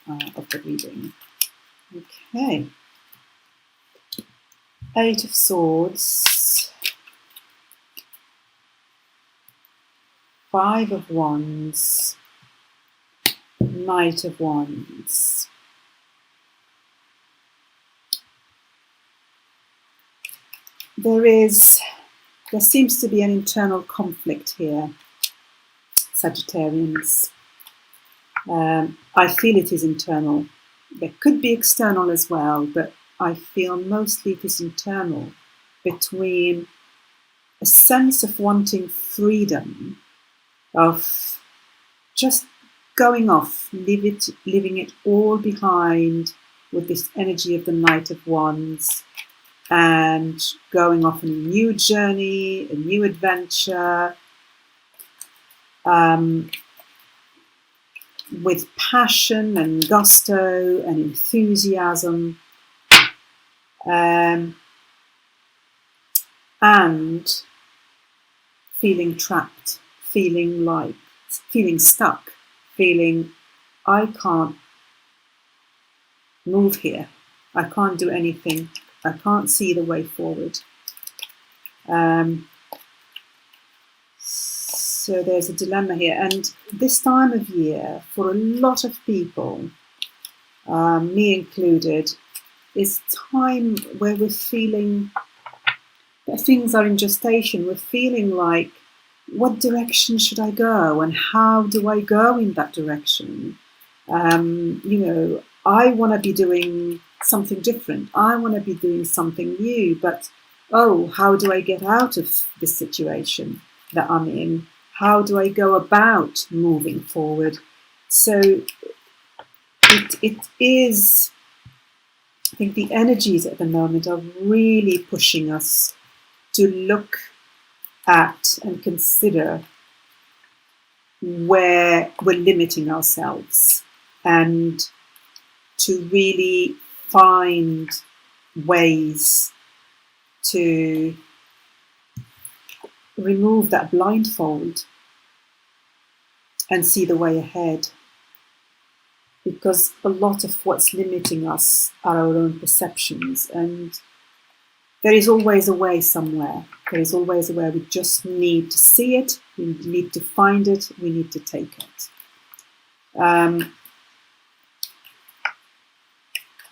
of the reading. Okay. 8 of Swords, 5 of Wands, Knight of Wands. There seems to be an internal conflict here, Sagittarians. I feel it is internal. There could be external as well, but I feel mostly it is internal, between a sense of wanting freedom, of just going off, leaving it all behind with this energy of the Knight of Wands, and going off on a new journey, a new adventure, with passion and gusto and enthusiasm, and feeling trapped, feeling stuck, feeling I can't move here, I can't do anything, I can't see the way forward. So there's a dilemma here, and this time of year, for a lot of people, me included, is time where we're feeling that things are in gestation. We're feeling like, what direction should I go, and how do I go in that direction? I want to be doing something different. I want to be doing something new, but how do I get out of this situation that I'm in? How do I go about moving forward? So it is, I think the energies at the moment are really pushing us to look at and consider where we're limiting ourselves, and to really find ways to remove that blindfold and see the way ahead. Because a lot of what's limiting us are our own perceptions, and there is always a way somewhere. There is always a way. We just need to see it, we need to find it, we need to take it.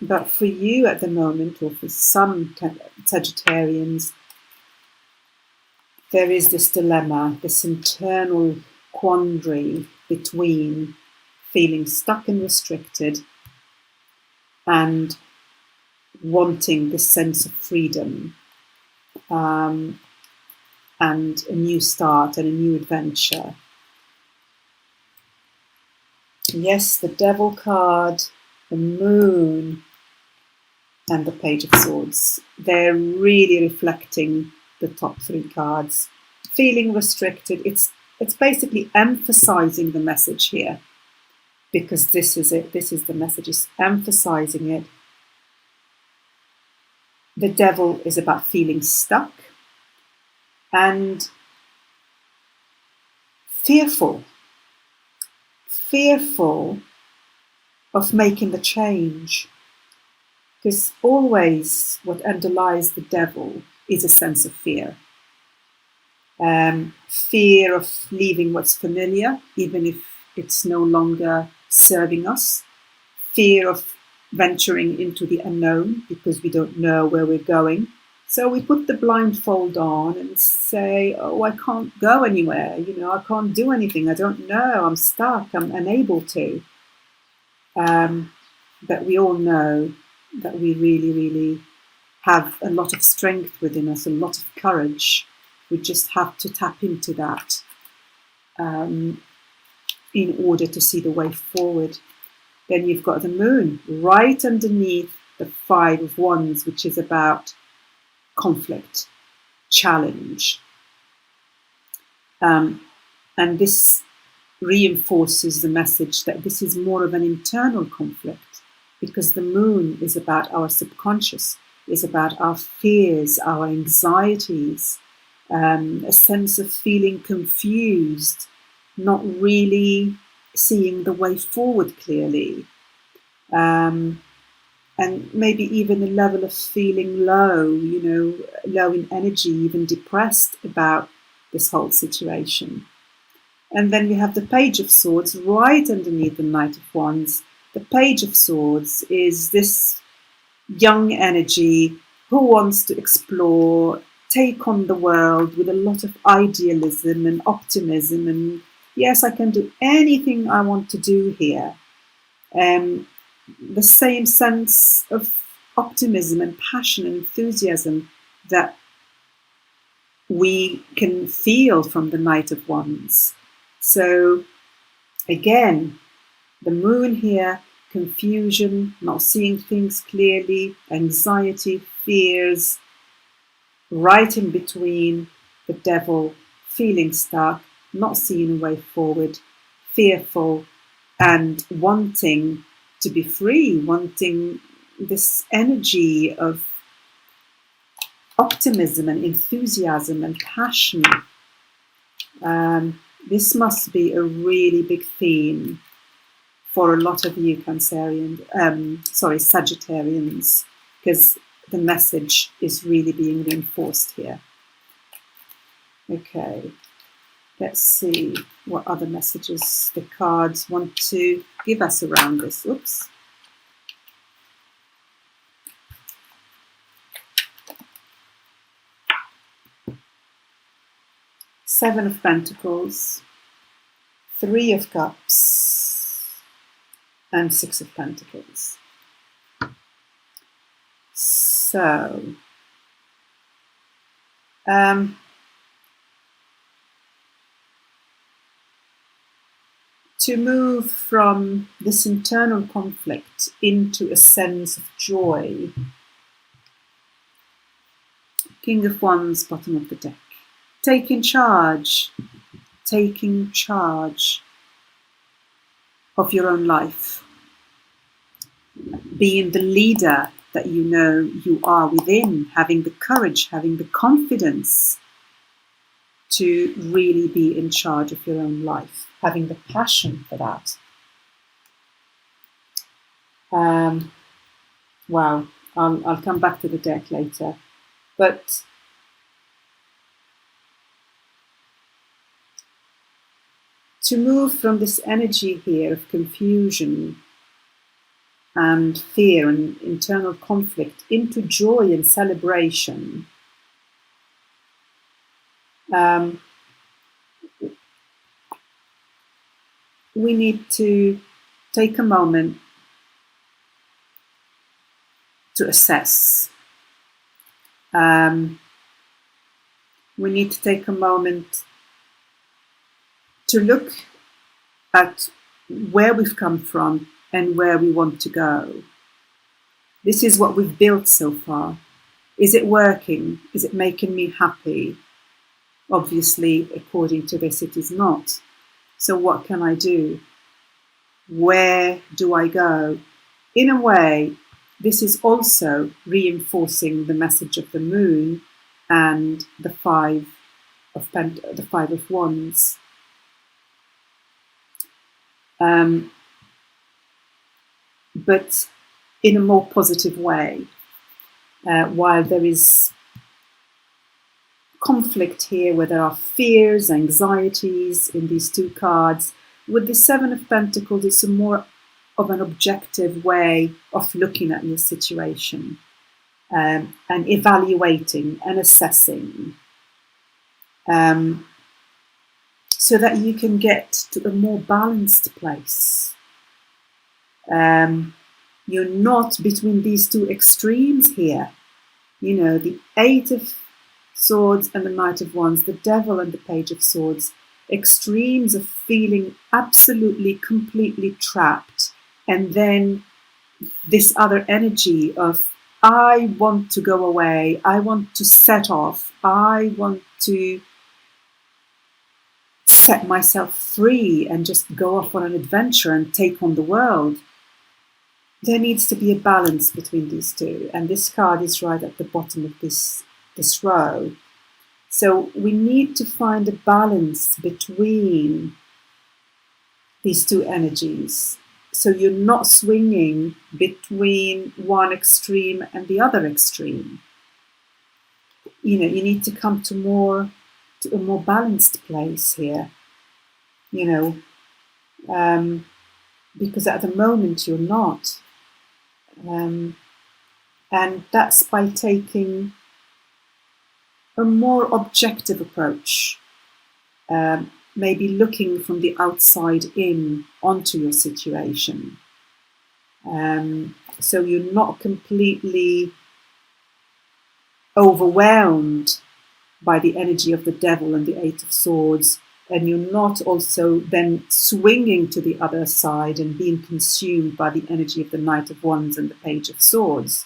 But for you at the moment, or for some Sagittarians, there is this dilemma, this internal quandary between feeling stuck and restricted and wanting this sense of freedom, and a new start and a new adventure. Yes, the Devil card, the Moon, and the Page of Swords. They're really reflecting the top 3 cards. Feeling restricted, it's basically emphasizing the message here, because this is it. This is the message, it's emphasizing it. The Devil is about feeling stuck and fearful of making the change. Because always what underlies the Devil is a sense of fear. Fear of leaving what's familiar, even if it's no longer serving us. Fear of venturing into the unknown, because we don't know where we're going. So we put the blindfold on and say, I can't go anywhere. I can't do anything. I don't know. I'm stuck. I'm unable to. But we all know that we really, really have a lot of strength within us, a lot of courage. We just have to tap into that in order to see the way forward. Then you've got the Moon right underneath the 5 of Wands, which is about conflict, challenge. And this reinforces the message that this is more of an internal conflict, because the Moon is about our subconscious, is about our fears, our anxieties, a sense of feeling confused, not really seeing the way forward clearly. And maybe even a level of feeling low, low in energy, even depressed about this whole situation. And then we have the Page of Swords right underneath the Knight of Wands. The Page of Swords is this young energy who wants to explore, take on the world with a lot of idealism and optimism. And yes, I can do anything I want to do here. The same sense of optimism and passion and enthusiasm that we can feel from the Knight of Wands. So again, the moon here, confusion, not seeing things clearly, anxiety, fears, right in between the devil, feeling stuck, not seeing a way forward, fearful, and wanting to be free, wanting this energy of optimism and enthusiasm and passion. This must be a really big theme for a lot of you Sagittarians, because the message is really being reinforced here. Okay, let's see what other messages the cards want to give us around this. Oops. Seven of Pentacles, Three of Cups, and Six of Pentacles. So, to move from this internal conflict into a sense of joy. King of Wands, bottom of the deck. Taking charge of your own life. Being the leader that you know you are within, having the courage, having the confidence to really be in charge of your own life, having the passion for that. Wow, I'll come back to the deck later. But to move from this energy here of confusion and fear and internal conflict into joy and celebration, we need to take a moment to assess. We need to take a moment to look at where we've come from and where we want to go. This is what we've built so far. Is it working? Is it making me happy? Obviously, according to this, it is not. So what can I do? Where do I go? In a way, this is also reinforcing the message of the moon and the Five of Wands. But in a more positive way. While there is conflict here, where there are fears, anxieties in these two cards, with the Seven of Pentacles, it's a more of an objective way of looking at your situation and evaluating and assessing, so that you can get to a more balanced place. You're not between these two extremes here. You know, the Eight of Swords and the Knight of Wands, the Devil and the Page of Swords, extremes of feeling absolutely, completely trapped. And then this other energy of, I want to go away, I want to set off, I want to set myself free and just go off on an adventure and take on the world. There needs to be a balance between these two, and this card is right at the bottom of this row. So we need to find a balance between these two energies So you're not swinging between one extreme and the other extreme. You need to come to a more balanced place here. Because at the moment you're not. And that's by taking a more objective approach, maybe looking from the outside in onto your situation. So you're not completely overwhelmed by the energy of the devil and the Eight of Swords, and you're not also then swinging to the other side and being consumed by the energy of the Knight of Wands and the Page of Swords.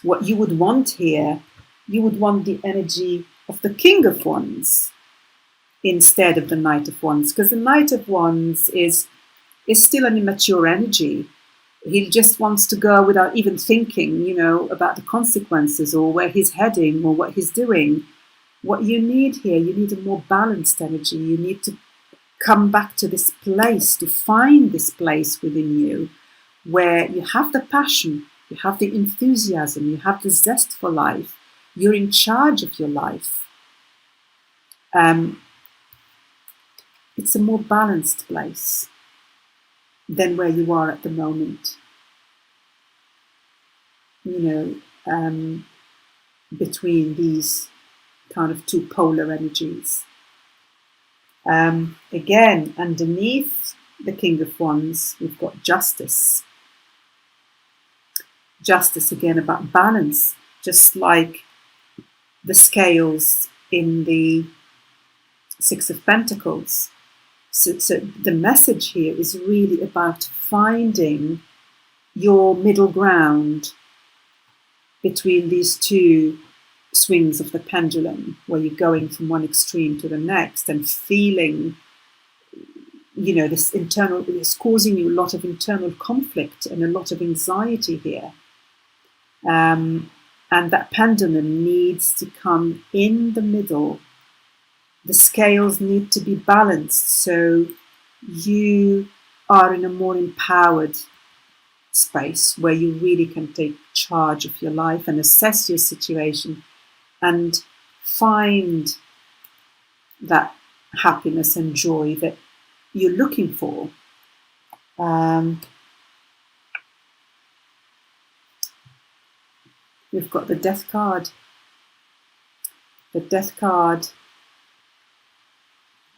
What you would want here, you would want the energy of the King of Wands instead of the Knight of Wands, because the Knight of Wands is still an immature energy. He just wants to go without even thinking, about the consequences or where he's heading or what he's doing. What you need here, you need a more balanced energy. You need to come back to this place, to find this place within you where you have the passion, you have the enthusiasm, you have the zest for life. You're in charge of your life. It's a more balanced place than where you are at the moment. Between these kind of two polar energies. Again, underneath the King of Wands, we've got justice. Justice, again, about balance, just like the scales in the Six of Pentacles. So the message here is really about finding your middle ground between these two swings of the pendulum, where you're going from one extreme to the next and feeling, this internal, it's causing you a lot of internal conflict and a lot of anxiety here. And that pendulum needs to come in the middle. The scales need to be balanced so you are in a more empowered space where you really can take charge of your life and assess your situation and find that happiness and joy that you're looking for. We've got the Death card. The Death card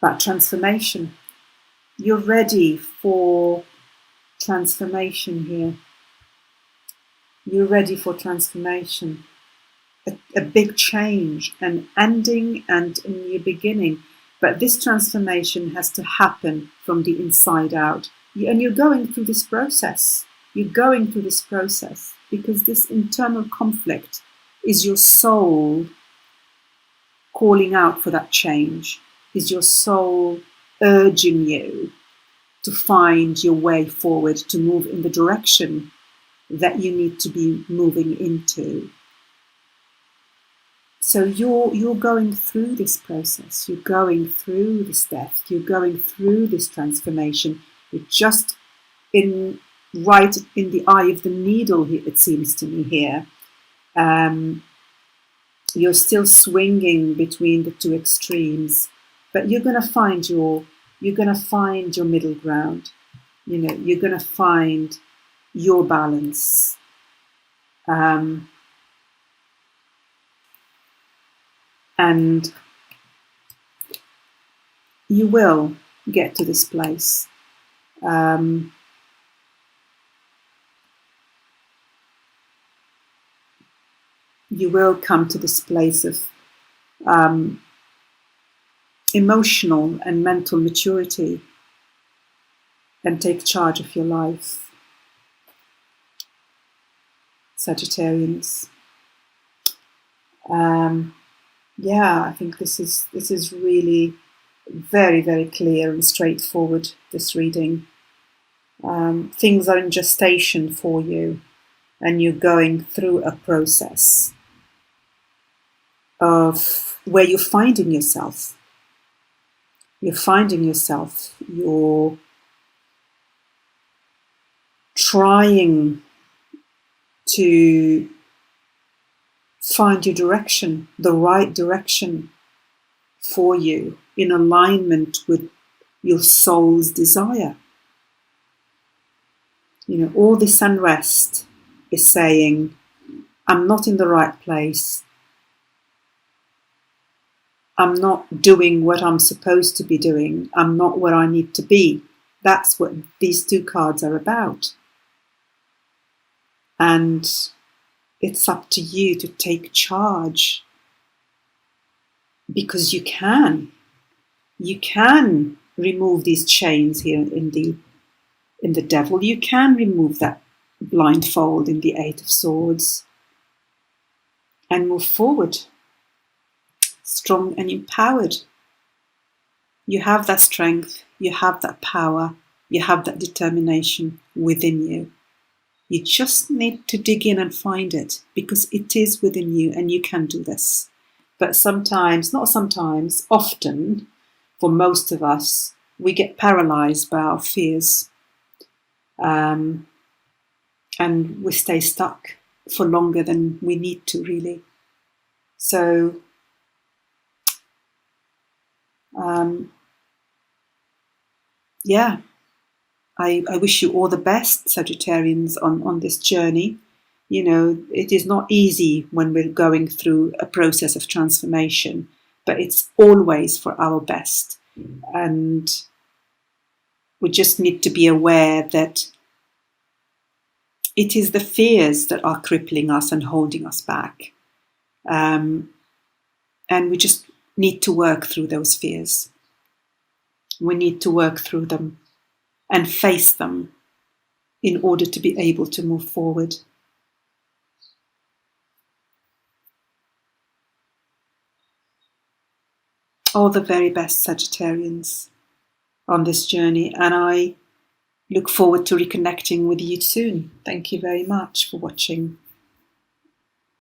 about transformation. You're ready for transformation here. You're ready for transformation. A big change, an ending and a new beginning. But this transformation has to happen from the inside out. And you're going through this process. You're going through this process because this internal conflict is your soul calling out for that change, is your soul urging you to find your way forward, to move in the direction that you need to be moving into. So you're going through this process, you're going through this death, you're going through this transformation. You're just right in the eye of the needle, it seems to me here. You're still swinging between the two extremes, but you're going to find your middle ground. You're going to find your balance. And you will get to this place. You will come to this place of emotional and mental maturity and take charge of your life. Sagittarians. I think this is really very, very clear and straightforward, this reading. Things are in gestation for you and you're going through a process of where you're finding yourself. You're finding yourself. You're trying to find your direction, the right direction for you, in alignment with your soul's desire. All this unrest is saying, I'm not in the right place. I'm not doing what I'm supposed to be doing. I'm not where I need to be. That's what these two cards are about. And it's up to you to take charge, because you can. You can remove these chains here in the Devil. You can remove that blindfold in the Eight of Swords and move forward, strong and empowered. You have that strength, you have that power, you have that determination within you. You just need to dig in and find it, because it is within you and you can do this. But sometimes, not sometimes, often, for most of us, we get paralyzed by our fears. And we stay stuck for longer than we need to, really. So, yeah, I wish you all the best, Sagittarians, on this journey. It is not easy when we're going through a process of transformation, but it's always for our best. And we just need to be aware that it is the fears that are crippling us and holding us back. And we just need to work through those fears. We need to work through them and face them in order to be able to move forward. All the very best, Sagittarians, on this journey, and I look forward to reconnecting with you soon. Thank you very much for watching.